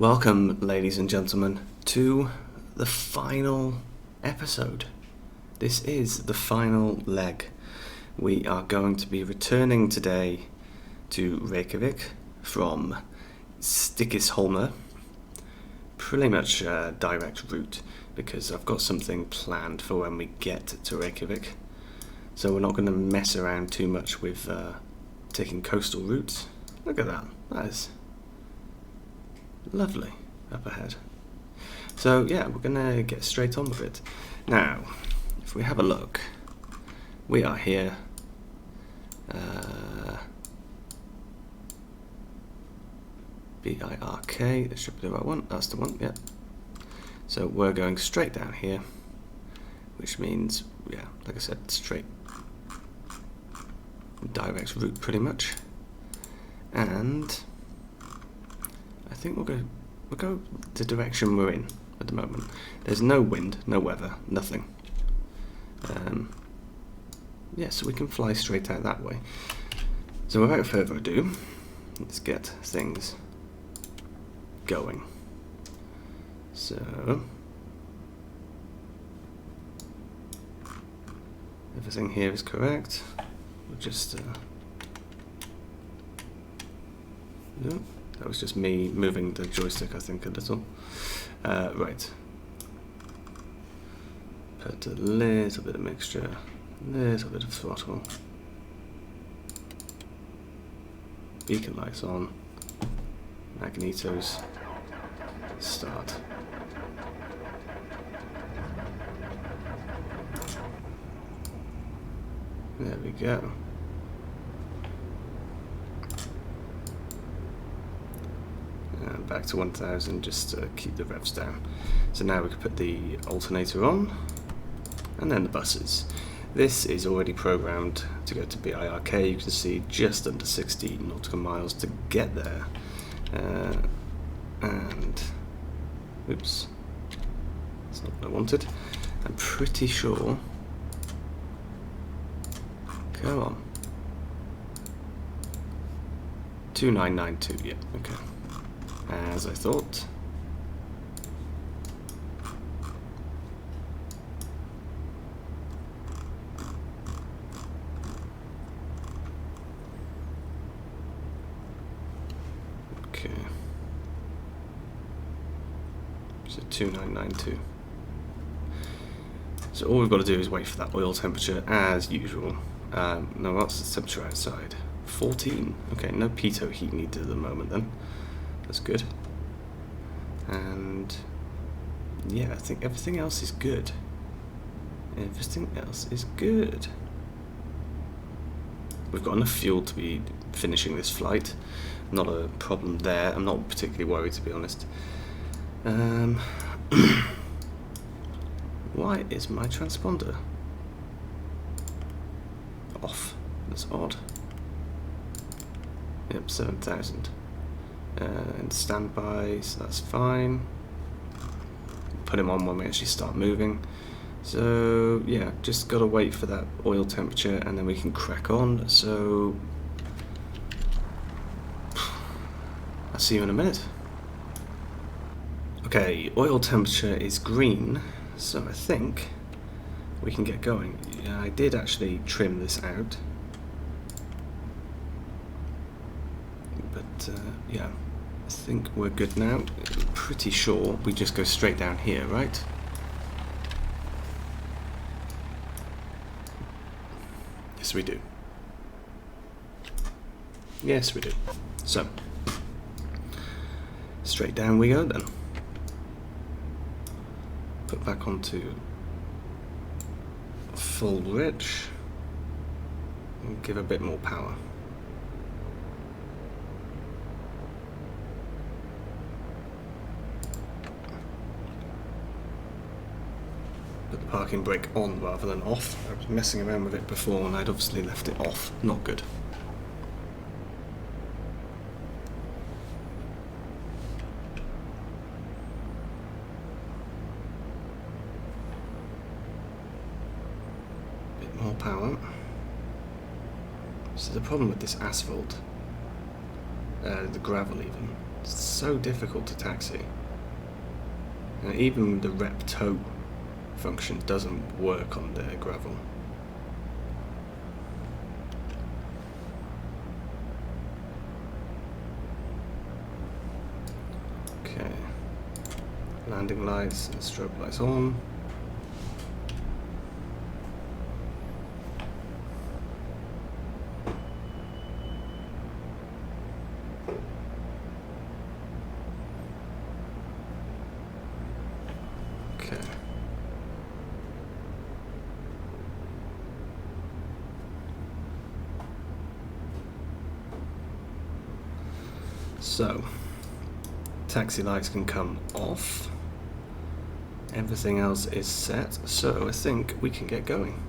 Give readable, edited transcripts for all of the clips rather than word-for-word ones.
Welcome, ladies and gentlemen, to the final episode. This is the final leg. We are going to be returning today to Reykjavik from Stykkisholmur. Pretty much a direct route because I've got something planned for when we get to Reykjavik. So we're not going to mess around too much with taking coastal routes. Look at that. That is lovely up ahead. So yeah, we're going to get straight on with it. Now, if we have a look, we are here. BIRK, that should be the right one. That's the one, yeah. So we're going straight down here, which means, yeah, like I said, straight direct route pretty much. And I think we'll go the direction we're in at the moment. There's no wind, no weather, nothing. Yeah, so we can fly straight out that way. So without further ado, let's get things going. So everything here is correct. We'll just no, that was just me moving the joystick, I think, a little. Right. Put a little bit of mixture, a little bit of throttle. Beacon lights on. Magnetos. Start. There we go. And back to 1000 just to keep the revs down. So now we can put the alternator on, and then the buses. This is already programmed to go to BIRK. You can see just under 60 nautical miles to get there. And oops, that's not what I wanted. I'm pretty sure. Come on. 2992, yeah, okay. As I thought. Okay. So 2992. So all we've got to do is wait for that oil temperature as usual. No, what's the temperature outside? 14. Okay, no pitot heat needed at the moment then. That's good. And yeah, I think everything else is good. Everything else is good. We've got enough fuel to be finishing this flight. Not a problem there. I'm not particularly worried, to be honest. Why is my transponder off? That's odd. Yep, 7000. And standby, so that's fine. Put him on when we actually start moving. So yeah, just gotta wait for that oil temperature and then we can crack on. So I'll see you in a minute. Okay, oil temperature is green, so I think we can get going. Yeah, I did actually trim this out. But yeah, I think we're good now. I'm pretty sure we just go straight down here, right? Yes, we do. Yes, we do. So, straight down we go then. Put back onto full rich and give a bit more power. Put the parking brake on rather than off. I was messing around with it before and I'd obviously left it off. Not good. Bit more power. So the problem with this asphalt, the gravel even, It's so difficult to taxi. And even the rep tow function doesn't work on the gravel. Okay. Landing lights and strobe lights on. So, taxi lights can come off. Everything else is set, so I think we can get going.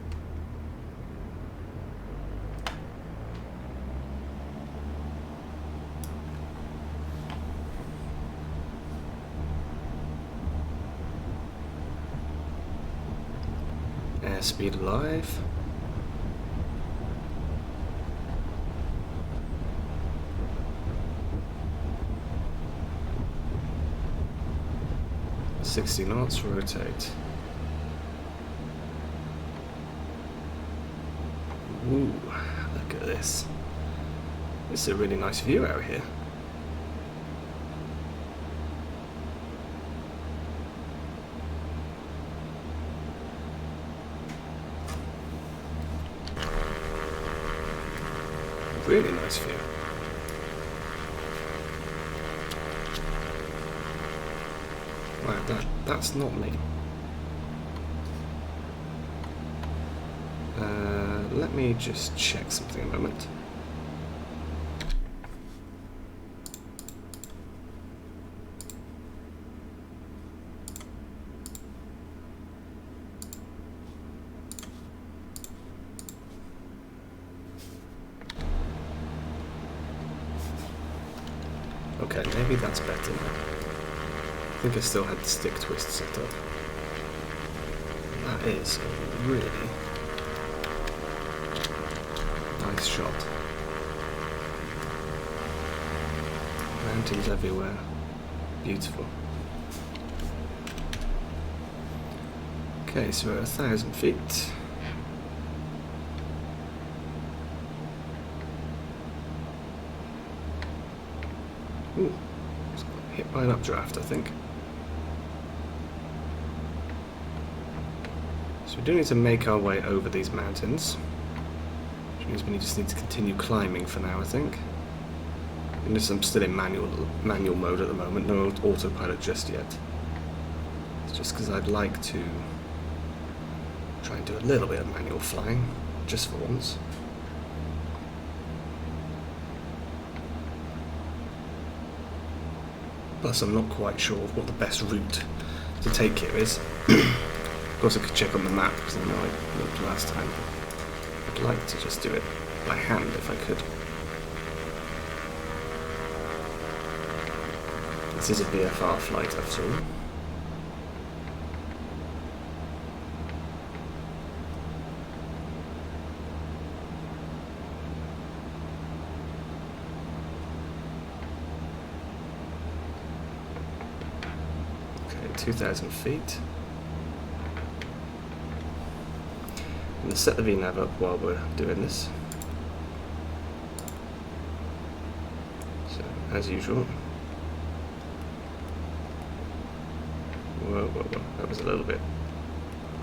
Airspeed alive. $60 knots, rotate. Ooh, look at this. This is a really nice view out here. Really nice view. Right, that's not me. Let me just check something a moment. Okay, maybe that's better now. I think I still had the stick twist set up. That is a really nice shot. Mountains everywhere. Beautiful. Okay, so we're at 1,000 feet. Ooh, hit by an updraft, I think. So we do need to make our way over these mountains, which means we just need to continue climbing for now, I think. And I'm still in manual mode at the moment, no autopilot just yet. It's just because I'd like to try and do a little bit of manual flying, just for once. Plus I'm not quite sure what the best route to take here is. Of course I could check on the map, because I know I looked last time. I'd like to just do it by hand if I could. This is a VFR flight after all. Okay, 2,000 feet. I'm going to set the VNAV up while we're doing this. So, as usual. Whoa, whoa, whoa. That was a little bit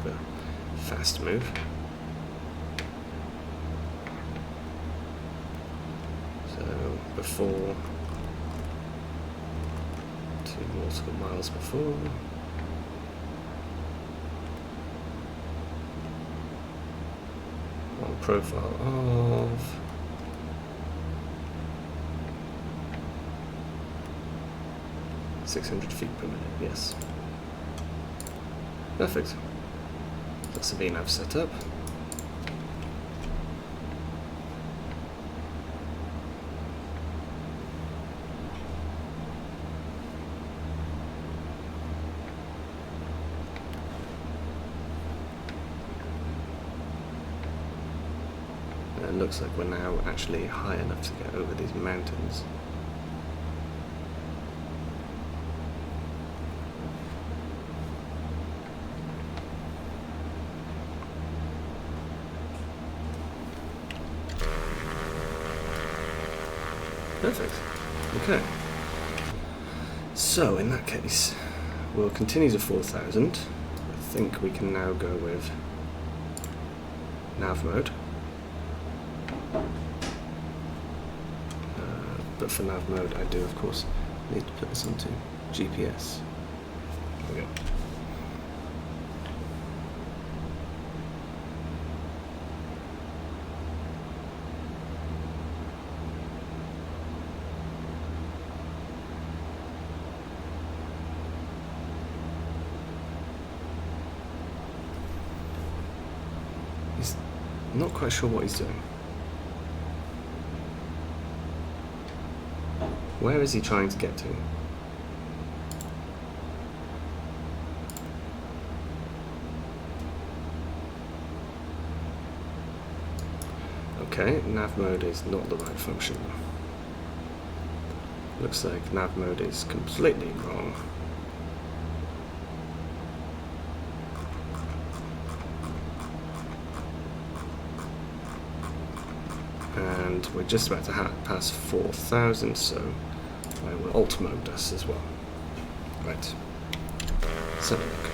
of a fast move. So, before 2 nautical miles before. On profile of 600 feet per minute, yes. Perfect. That's the VNAV set up. It looks like we're now actually high enough to get over these mountains. Perfect. Okay. So, in that case, we'll continue to 4,000. I think we can now go with nav mode. But for nav mode, I do, of course, need to put this onto GPS. There we go. He's not quite sure what he's doing. Where is he trying to get to? Okay, nav mode is not the right function. Looks like nav mode is completely wrong. And we're just about to pass 4,000, so I will alt mode us as well. Right. Let's have a look.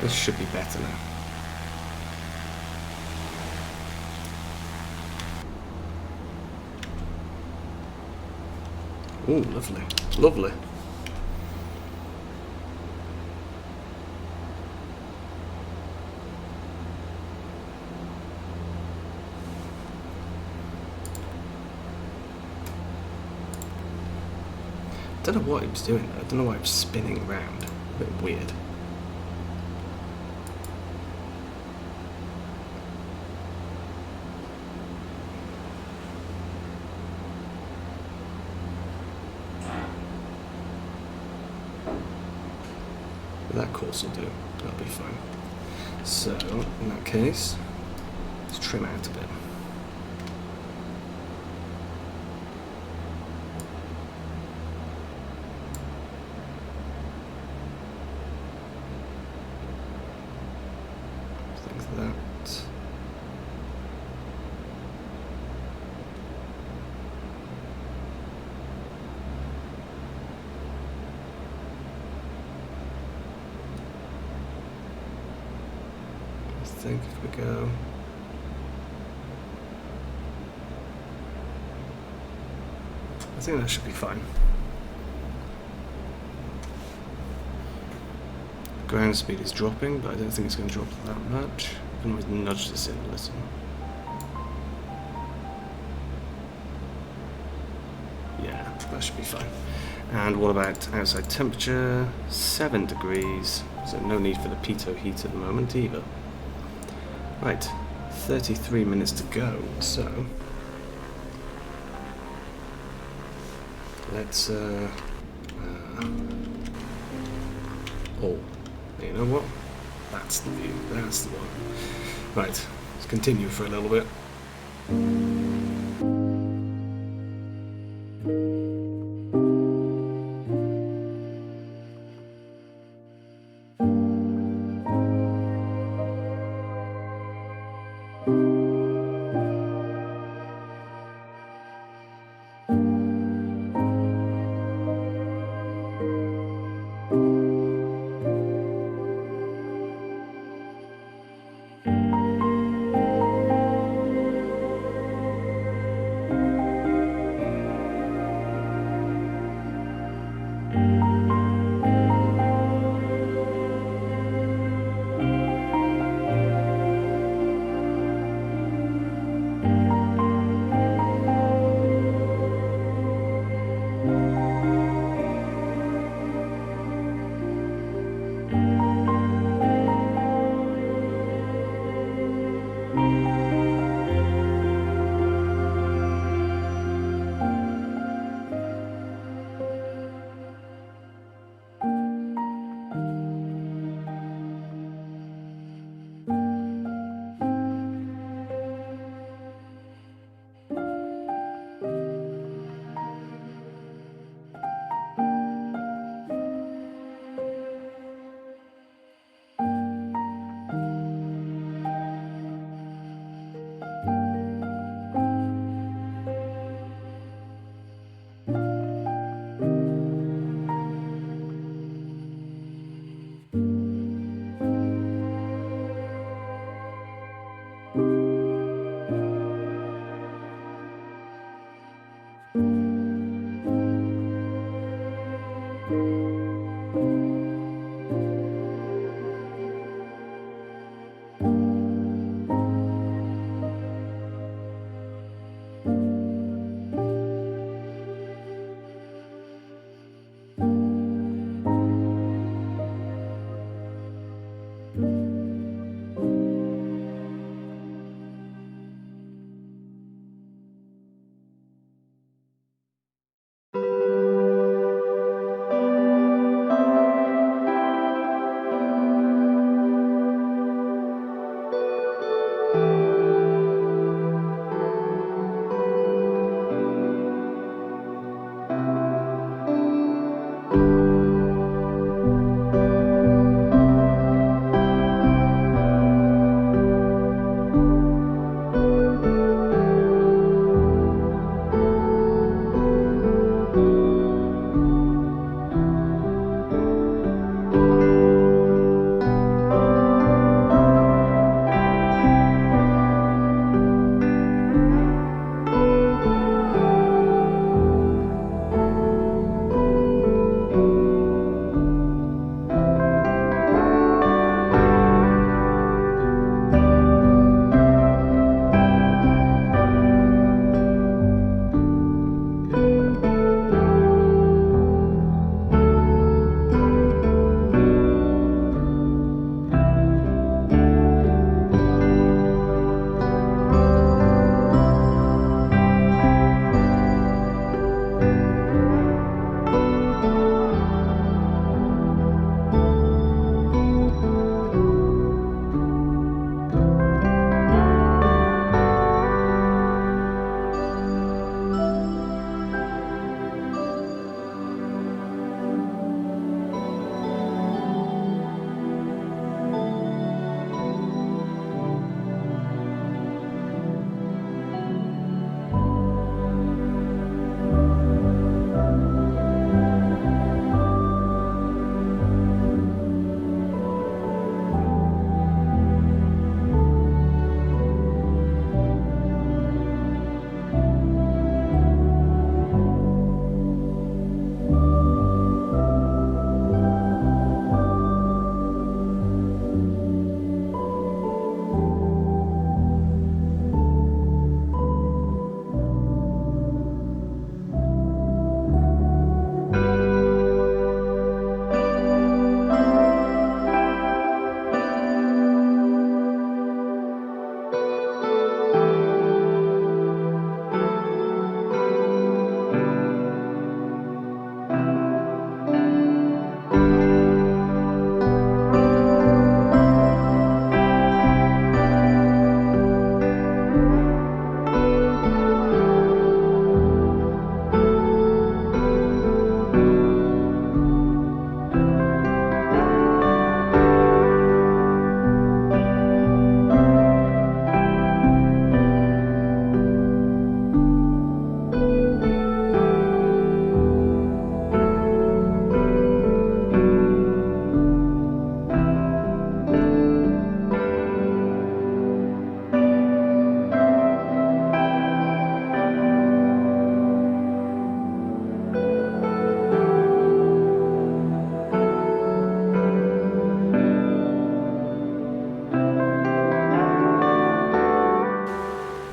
This should be better now. Ooh, lovely. Lovely. I don't know what he was doing though. I don't know why he was spinning around. A bit weird. But that course will do. That'll be fine. So, in that case, let's trim out a bit. I think if we go I think that should be fine. Ground speed is dropping, but I don't think it's going to drop that much. I can always nudge this in a little. Yeah, that should be fine. And what about outside temperature? 7 degrees, so no need for the pitot heat at the moment either. Right, 33 minutes to go, so let's oh, you know what? That's the view, that's the one. Right, let's continue for a little bit.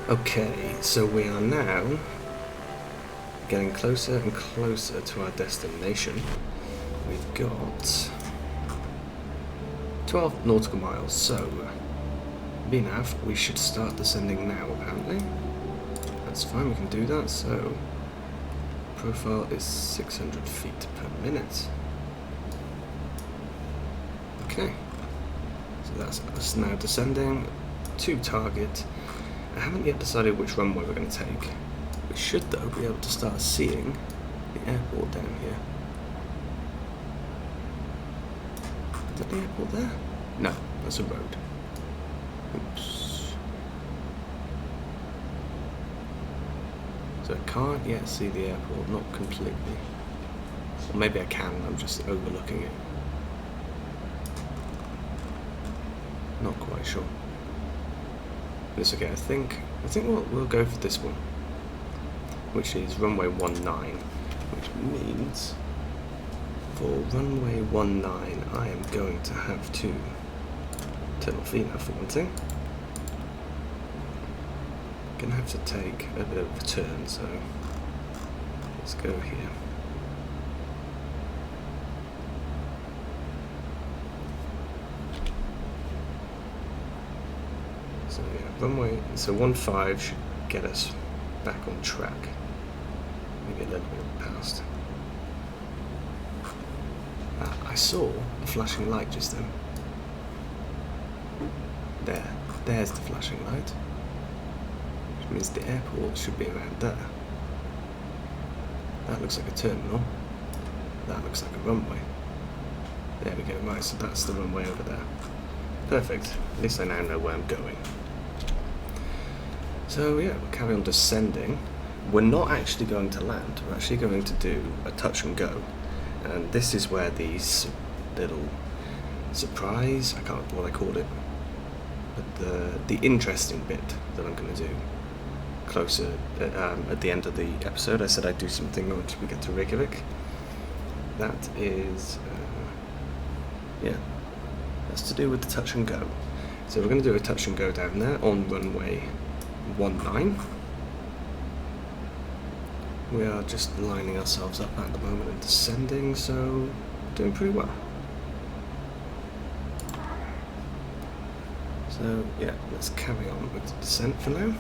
Okay, so we are now getting closer and closer to our destination. We've got 12 nautical miles, so BNAV, we should start descending now apparently. That's fine, we can do that. So profile is 600 feet per minute. Okay, so that's us now descending to target. I haven't yet decided which runway we're going to take. We should though be able to start seeing the airport down here. Is that the airport there? No, that's a road. Oops. So I can't yet see the airport, not completely. Or maybe I can, I'm just overlooking it. Not quite sure. But it's okay, I think we'll go for this one, which is runway 19, which means For runway 19, I am going to have to turn off VNAV for one thing. Gonna have to take a bit of a turn, so let's go here. So yeah, runway, so 15 should get us back on track. Maybe a little bit past. I saw a flashing light just then. There's the flashing light. Which means the airport should be around there. That looks like a terminal. That looks like a runway. There we go, right, so that's the runway over there. Perfect, at least I now know where I'm going. So yeah, we'll carry on descending. We're not actually going to land, we're actually going to do a touch and go. And this is where these little surprise, I can't remember what I called it, but the interesting bit that I'm going to do closer at the end of the episode. I said I'd do something once we get to Reykjavik. That is, yeah, that's to do with the touch and go. So we're going to do a touch and go down there on runway 19. We are just lining ourselves up at the moment and descending, so doing pretty well. So yeah, let's carry on with the descent for now.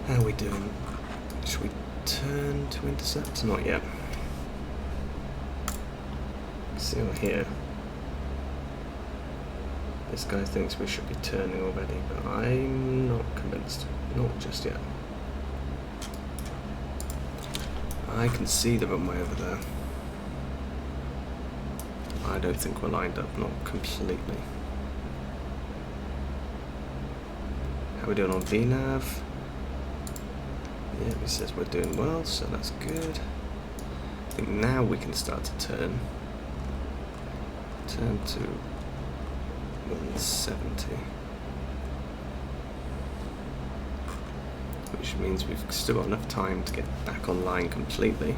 How are we doing? Should we turn to intercept? Not yet. See over here. This guy thinks we should be turning already, but I'm not convinced. Not just yet. I can see the runway over there. I don't think we're lined up, not completely. How are we doing on VNAV? Yeah, he says we're doing well, so that's good. I think now we can start to turn. Turn to 170. Which means we've still got enough time to get back online completely.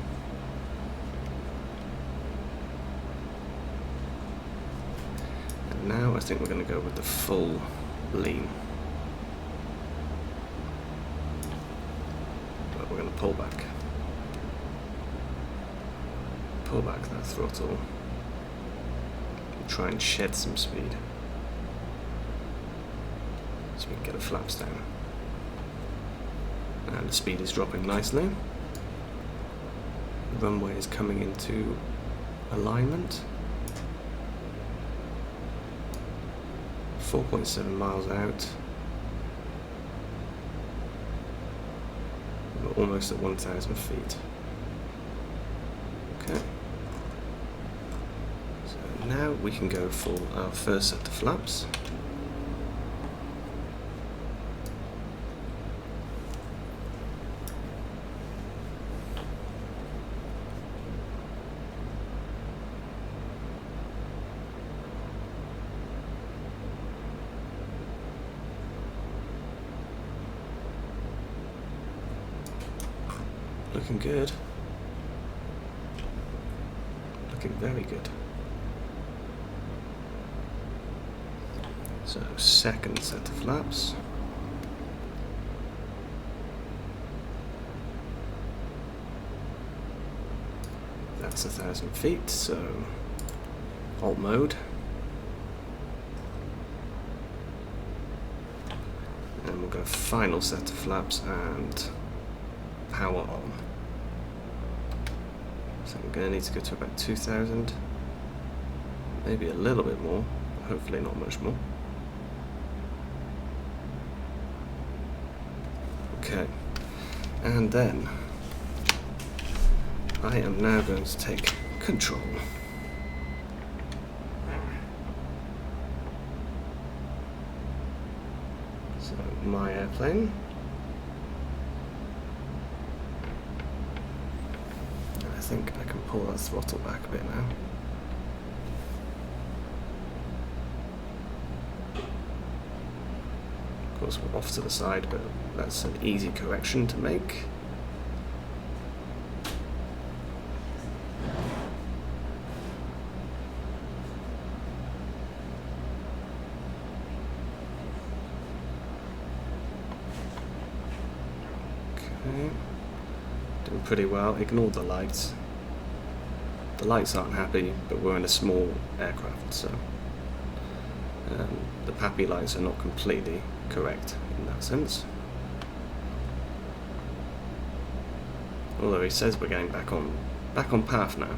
And now I think we're going to go with the full lean. But we're going to pull back. Pull back that throttle. And try and shed some speed. So we can get the flaps down. And the speed is dropping nicely. The runway is coming into alignment. 4.7 miles out. We're almost at 1,000 feet. Okay. So now we can go for our first set of flaps. Looking good. Looking very good. So, second set of flaps. That's 1,000 feet, so alt mode. And we'll go final set of flaps and power on. So we're going to need to go to about 2,000, maybe a little bit more, hopefully not much more. Okay, and then I am now going to take control. So my airplane. think I can pull that throttle back a bit now. Of course we're off to the side, but that's an easy correction to make. Okay, doing pretty well. Ignore the lights. The lights aren't happy, but we're in a small aircraft, so the PAPI lights are not completely correct in that sense. Although he says we're getting back on path now.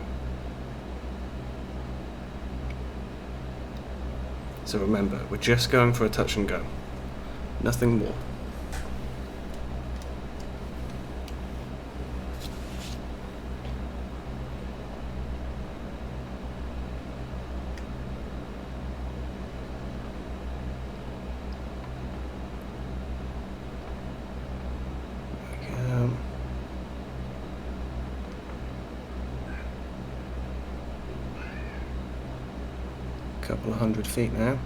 So remember, we're just going for a touch and go. Nothing more. Couple of 100 feet now.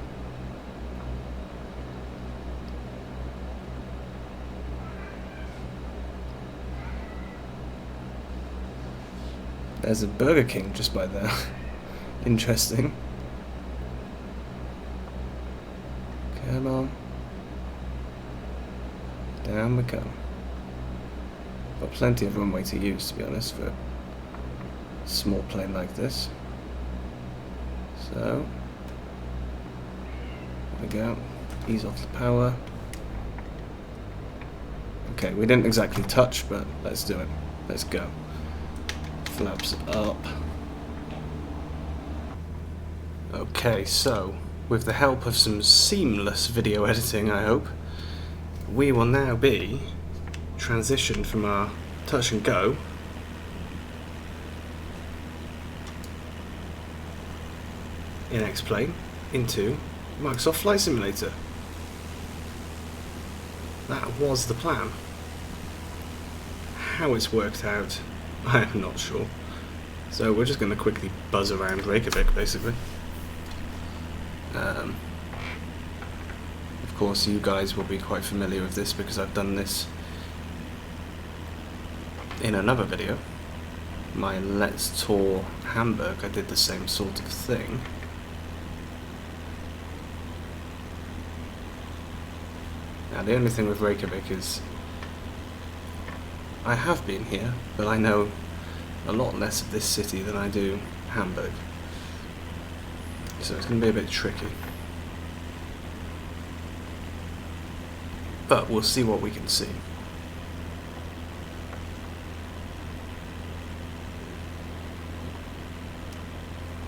There's a Burger King just by there. Interesting. Come on. Down we come. Got plenty of runway to use, to be honest, for a small plane like this. So there we go. Ease off the power. Okay, we didn't exactly touch, but let's do it. Let's go. Flaps up. Okay, so with the help of some seamless video editing, I hope, we will now be transitioned from our touch and go in X-Plane into Microsoft Flight Simulator. That was the plan. How it's worked out, I am not sure. So we're just going to quickly buzz around Reykjavik, basically. Of course, you guys will be quite familiar with this because I've done this in another video. My Let's Tour Hamburg, I did the same sort of thing. Now the only thing with Reykjavik is I have been here, but I know a lot less of this city than I do Hamburg. So it's going to be a bit tricky. But we'll see what we can see.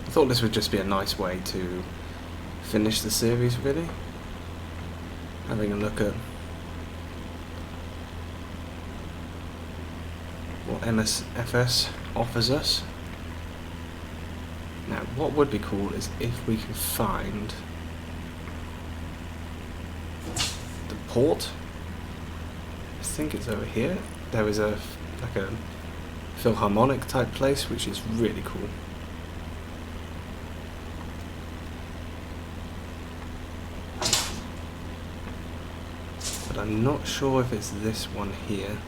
I thought this would just be a nice way to finish the series, really. Having a look at what MSFS offers us. Now, what would be cool is if we can find the port. I think it's over here. There is a like a Philharmonic type place, which is really cool. But I'm not sure if it's this one here.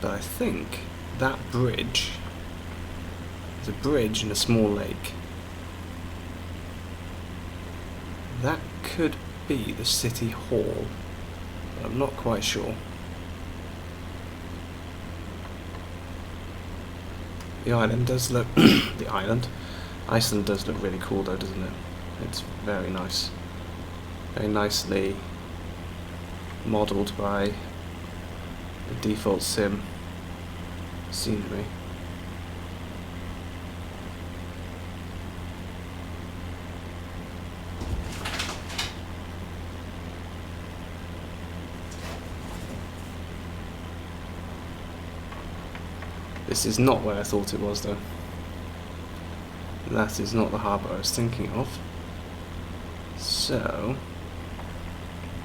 But I think that bridge is a bridge in a small lake. That could be the city hall, but I'm not quite sure. The island does look Iceland does look really cool though, doesn't it? It's very nice. Very nicely modelled by the default sim scenery. This is not where I thought it was though. That is not the harbour I was thinking of. So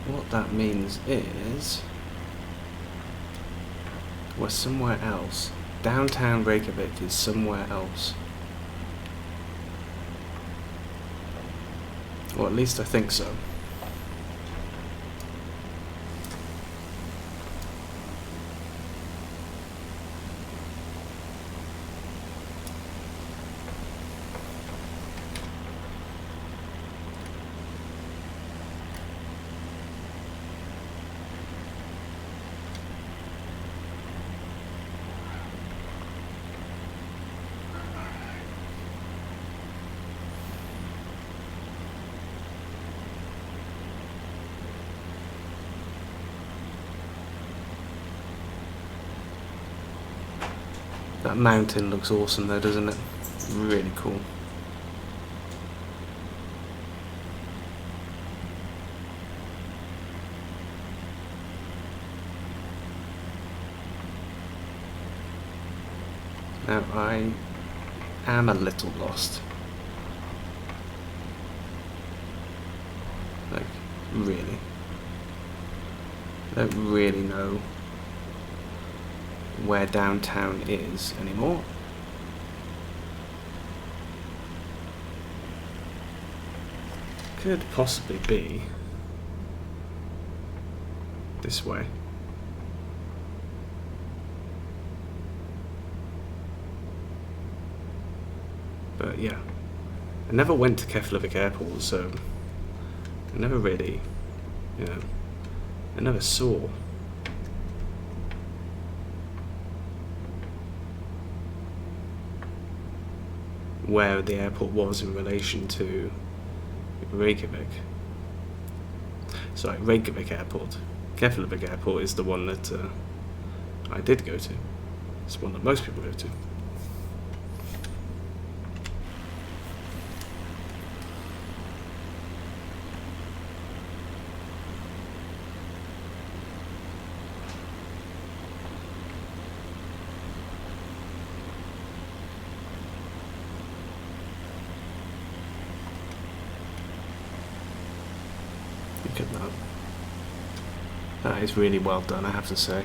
what that means is We're somewhere else. Downtown Reykjavik is somewhere else. Or at least I think so. That mountain looks awesome though, doesn't it? Really cool. Now I am a little lost. Like, really. I don't really know where downtown is anymore. Could possibly be this way. But yeah, I never went to Keflavik Airport, so I never really, I never saw where the airport was in relation to Reykjavik. Sorry, Reykjavik Airport. Keflavik Airport is the one that I did go to. It's one that most people go to. Look at that. That is really well done, I have to say.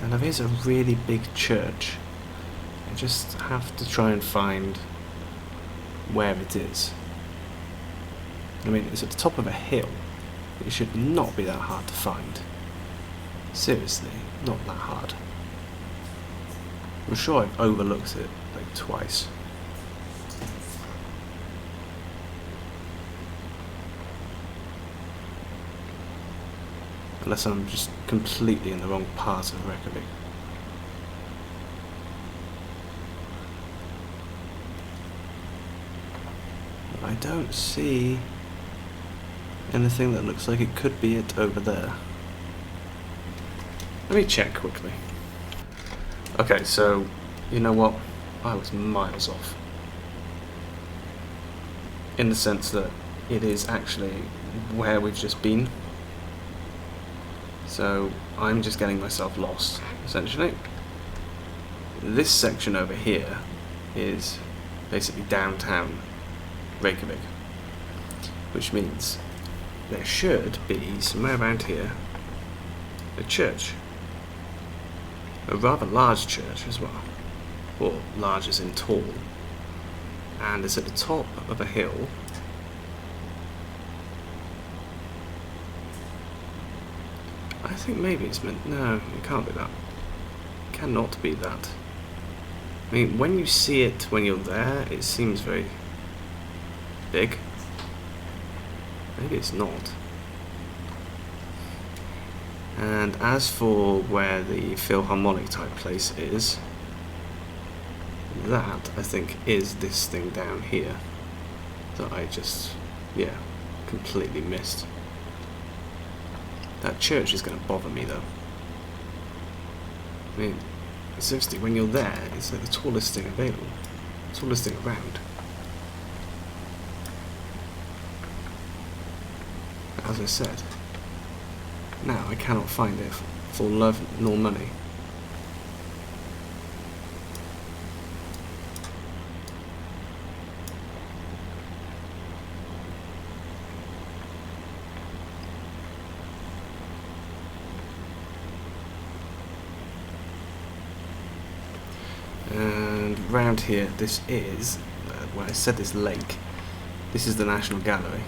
And there is a really big church. I just have to try and find where it is. I mean, it's at the top of a hill. It should not be that hard to find. Seriously, not that hard. I'm sure I've overlooked it like twice. Unless I'm just completely in the wrong part of Reykjavik. I don't see anything that looks like it could be it over there. Let me check quickly. Okay, so, you know what? I was miles off. In the sense that it is actually where we've just been. So, I'm just getting myself lost, essentially. This section over here is basically downtown Reykjavik. Which means there should be, somewhere around here, a church. A rather large church as well. Or large as in tall. And it's at the top of a hill. I think maybe it's meant... No, it can't be that. It cannot be that. I mean, when you see it when you're there, it seems very big. Maybe it's not. And as for where the Philharmonic type place is, that I think is this thing down here that I just, completely missed. That church is going to bother me though. I mean, seriously, when you're there, it's like the tallest thing available, tallest thing around. As I said, now I cannot find it for love nor money. And round here, this is, well, I said this lake, this is the National Gallery.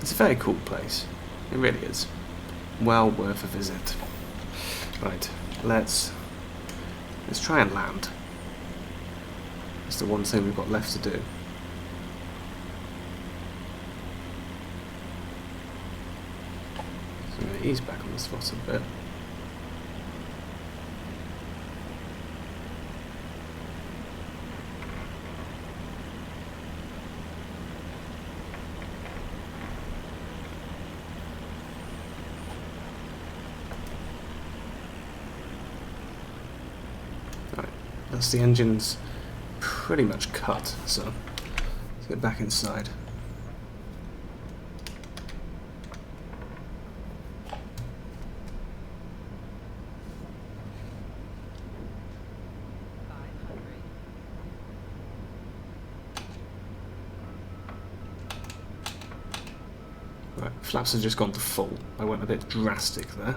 It's a very cool place, it really is. Well worth a visit. Right, let's try and land. It's the one thing we've got left to do. So I'm going to ease back on the throttle a bit. Right, that's the engine's pretty much cut, so let's get back inside. Right, flaps have just gone to full. I went a bit drastic there.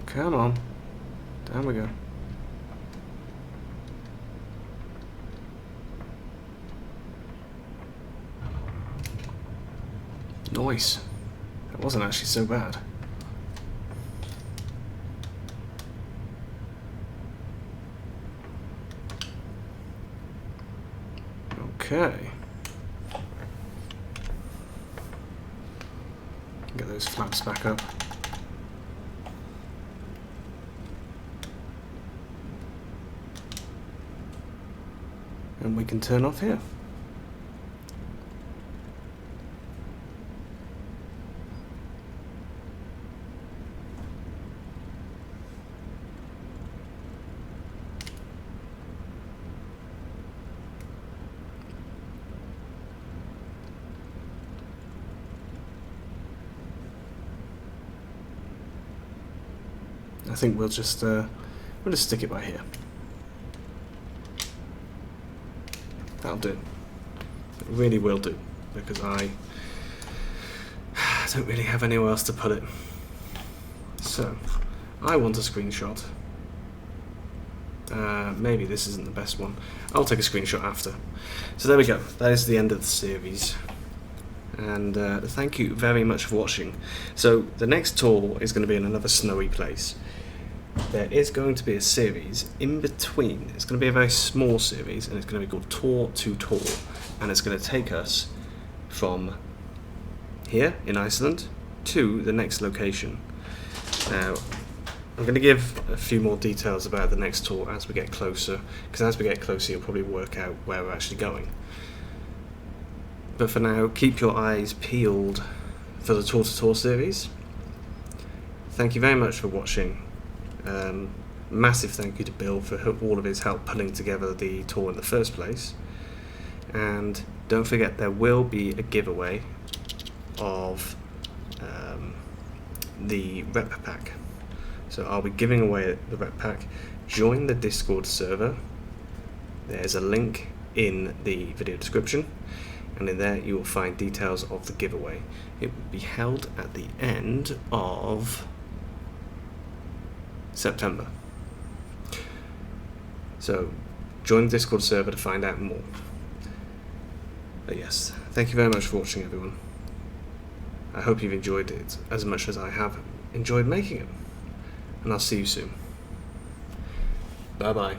Come on. Down we go. Nice. That wasn't actually so bad. Okay. Get those flaps back up. And we can turn off here. I think we'll just stick it by here. That'll do. It really will do, because I don't really have anywhere else to put it. So, I want a screenshot. Maybe this isn't the best one. I'll take a screenshot after. So there we go. That is the end of the series. And thank you very much for watching. So the next tour is going to be in another snowy place. There is going to be a series in between. It's going to be a very small series, and it's going to be called Tour to Tour, and it's going to take us from here in Iceland to the next location. Now, I'm going to give a few more details about the next tour as we get closer, because as we get closer you'll probably work out where we're actually going. But for now, keep your eyes peeled for the Tour to Tour series. Thank you very much for watching. Massive thank you to Bill for all of his help putting together the tour in the first place. And don't forget, there will be a giveaway of the rep pack. So I'll be giving away the rep pack. Join the Discord server. There's a link in the video description, and in there you will find details of the giveaway. It will be held at the end of September. So join the Discord server to find out more. But yes, thank you very much for watching, everyone. I hope you've enjoyed it as much as I have enjoyed making it. And I'll see you soon. Bye bye.